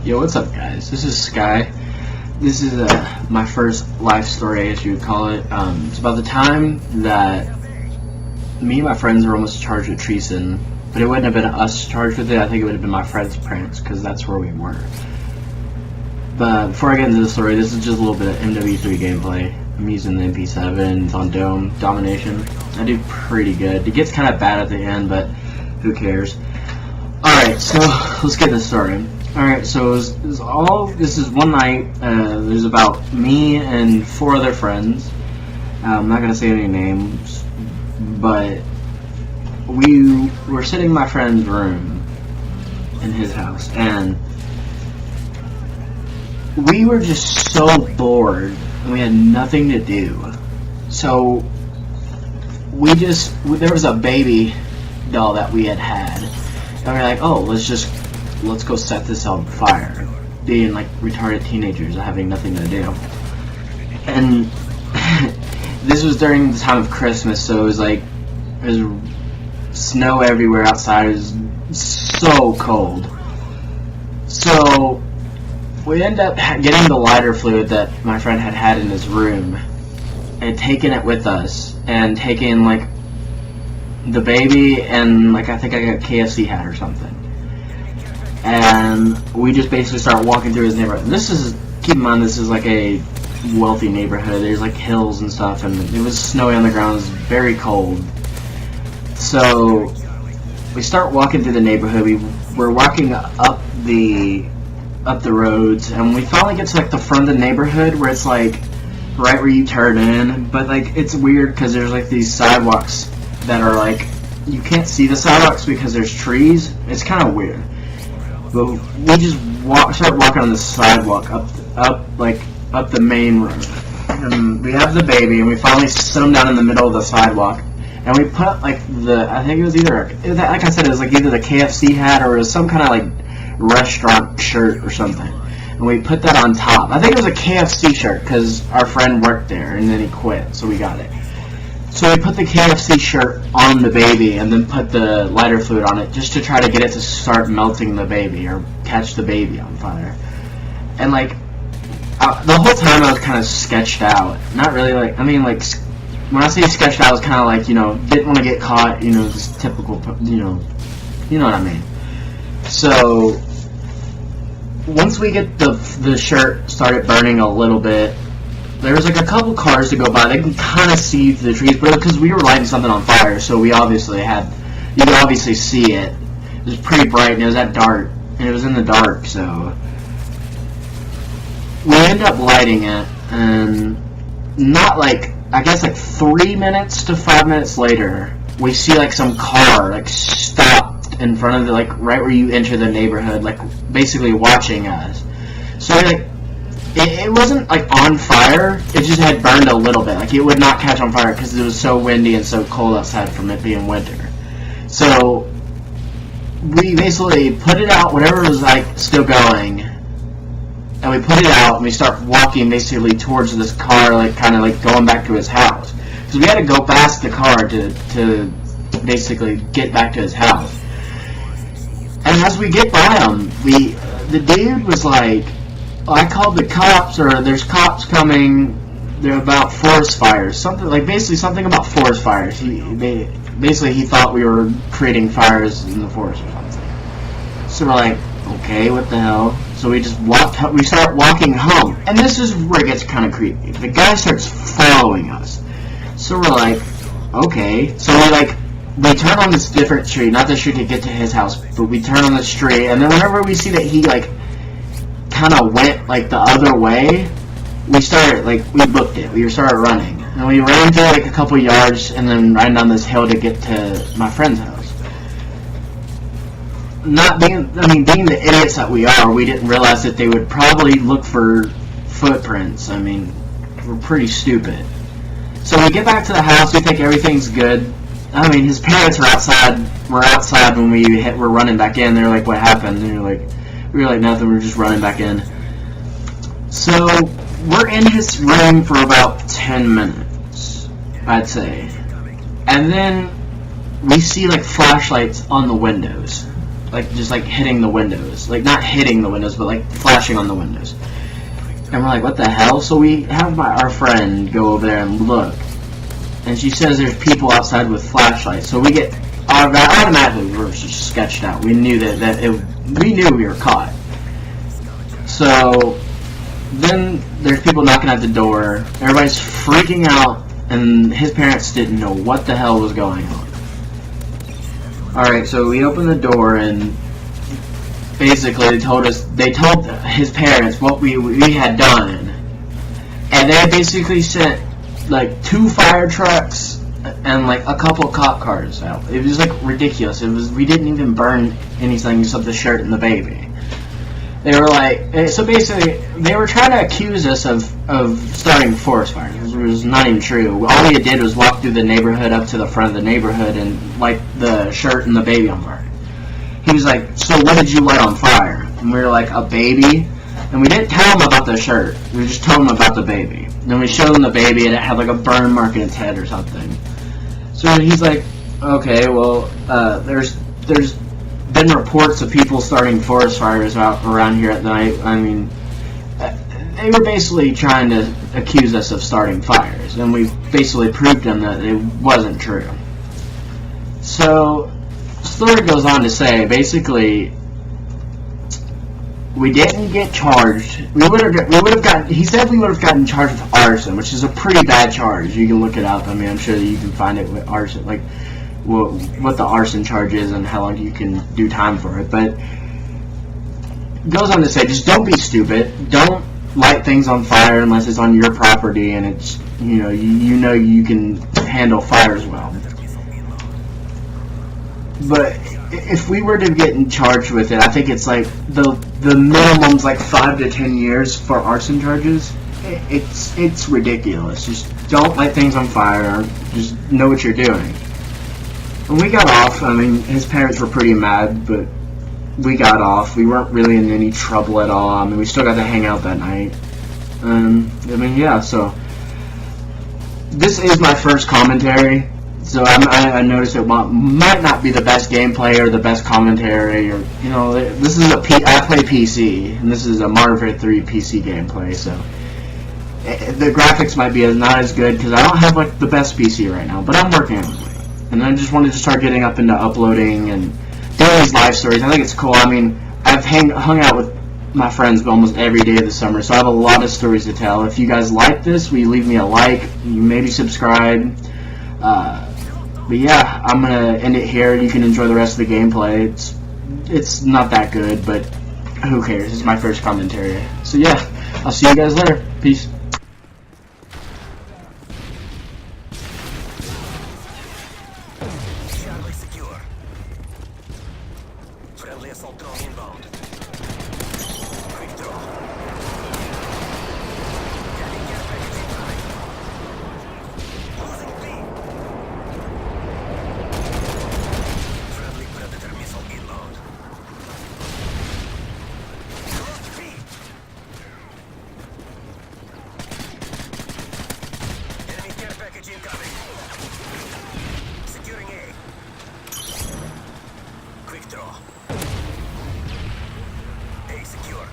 Yo, what's up, guys? This is Sky. This is my first life story, as you would call it. It's about the time that me and my friends were almost charged with treason, but it wouldn't have been us charged with it. I think it would have been my friend's parents, because that's where we were. But before I get into the story, this is just a little bit of MW3 gameplay. I'm using the MP7. It's on Domination. I do pretty good. It gets kind of bad at the end, but who cares? Alright, so let's get this started. Alright, so this is one night. There's about me and 4 other friends. I'm not gonna say any names, but we were sitting in my friend's room in his house, and we were just so bored and we had nothing to do. So there was a baby doll that we had, and we were like, oh, let's go set this on fire, being like retarded teenagers having nothing to do. And this was during the time of Christmas, so it was snow everywhere outside. It was so cold. So we ended up getting the lighter fluid that my friend had in his room and taking it with us, and taking like the baby and like I think I got a KFC hat or something. And we just basically start walking through his neighborhood. Keep in mind, this is like a wealthy neighborhood. There's like hills and stuff, and it was snowy on the ground. It was very cold. So we start walking through the neighborhood. We're walking up the roads, and we finally get to like the front of the neighborhood where it's like right where you turn in. But like it's weird because there's like these sidewalks that are like you can't see the sidewalks because there's trees. It's kind of weird. But we just start walking on the sidewalk up the main road, and we have the baby, and we finally sit him down in the middle of the sidewalk, and we put like I think it was like I said, it was like either the KFC hat or it was some kind of like restaurant shirt or something, and we put that on top. I think it was a KFC shirt because our friend worked there and then he quit, so we got it. So we put the KFC shirt on the baby and then put the lighter fluid on it just to try to get it to start melting the baby or catch the baby on fire. And like the whole time I was kind of sketched out. Not really like, I mean like when I say sketched out, I was kind of like, didn't want to get caught, just typical, you know what I mean. So once we get the shirt started burning a little bit, there was like a couple cars to go by. They can kind of see through the trees, but because we were lighting something on fire, so you could obviously see it. It was pretty bright, and it was at dark, and it was in the dark, so we ended up lighting it, and not like, I guess like 3 minutes to 5 minutes later, we see like some car like stopped in front of the, like right where you enter the neighborhood, like basically watching us. So like it wasn't like on fire, it just had burned a little bit. Like it would not catch on fire because it was so windy and so cold outside from it being winter. So we basically put it out, whatever was like still going, and we put it out and we start walking basically towards this car, like kind of like going back to his house, because we had to go past the car to basically get back to his house. And as we get by him, the dude was like, I called the cops, or there's cops coming. They're about forest fires, something about forest fires. He thought we were creating fires in the forest or something. So we're like, okay, what the hell? So we just we start walking home, and this is where it gets kind of creepy. The guy starts following us. So we're like, okay. So we turn on this different street, not the street to get to his house, but we turn on the street, and then whenever we see that he like kind of went like the other way, we booked it. We started running, and we ran through like a couple yards, and then ran down this hill to get to my friend's house. Being the idiots that we are, we didn't realize that they would probably look for footprints. I mean, we're pretty stupid. So we get back to the house. We think everything's good. I mean, his parents are outside. We're outside when we're running back in. They're like, "What happened?" And we were like, nothing, we were just running back in. So we're in his room for about 10 minutes, I'd say. And then we see like flashlights on the windows. like just like hitting the windows, like not hitting the windows, but like flashing on the windows. And we're like, what the hell? So we have our friend go over there and look, and she says there's people outside with flashlights. So we get automatically we were just sketched out. We knew we knew we were caught. So then there's people knocking at the door. Everybody's freaking out, and his parents didn't know what the hell was going on. Alright, so we opened the door, and basically they told his parents what we had done. And they basically sent like 2 fire trucks and like a couple cop cars out. It was like ridiculous. We didn't even burn anything except the shirt and the baby. They were like, so basically, they were trying to accuse us of starting forest fires, which was not even true. All we did was walk through the neighborhood up to the front of the neighborhood and light the shirt and the baby on fire. He was like, so what did you light on fire? And we were like, a baby? And we didn't tell him about the shirt. We just told him about the baby. And then we showed him the baby, and it had like a burn mark in its head or something. So he's like, okay, well, there's been reports of people starting forest fires around here at night. I mean, they were basically trying to accuse us of starting fires, and we basically proved them that it wasn't true. So, the story goes on to say, basically, we didn't get charged. We would have gotten. He said we would have gotten charged with arson, which is a pretty bad charge. You can look it up. I mean, I'm sure that you can find it with arson, like what the arson charge is and how long you can do time for it. But it goes on to say, just don't be stupid. Don't light things on fire unless it's on your property and it's you know you can handle fires well. But if we were to get charged with it, I think it's like the minimum's like 5 to 10 years for arson charges. It's ridiculous. Just don't light things on fire. Just know what you're doing. And we got off. I mean, his parents were pretty mad, but we got off. We weren't really in any trouble at all. I mean, we still got to hang out that night. I mean, yeah, so this is my first commentary. So I noticed it might not be the best gameplay or the best commentary, or this is I play PC, and this is a Modern Warfare 3 PC gameplay, so the graphics might be not as good because I don't have like the best PC right now, but I'm working on it. And I just wanted to start getting up into uploading and doing these live stories. I think it's cool. I mean, I've hung out with my friends almost every day of the summer, so I have a lot of stories to tell. If you guys like this, will you leave me a like? You maybe subscribe. But yeah, I'm gonna end it here. You can enjoy the rest of the gameplay. It's not that good, but who cares? This is my first commentary. So yeah, I'll see you guys later. Peace. Friendly assault drone inbound. Quick draw. Getting care package incoming. Losing B. Friendly Predator missile inbound. Lost B. Enemy care package incoming. Securing A. Quick draw. A secure.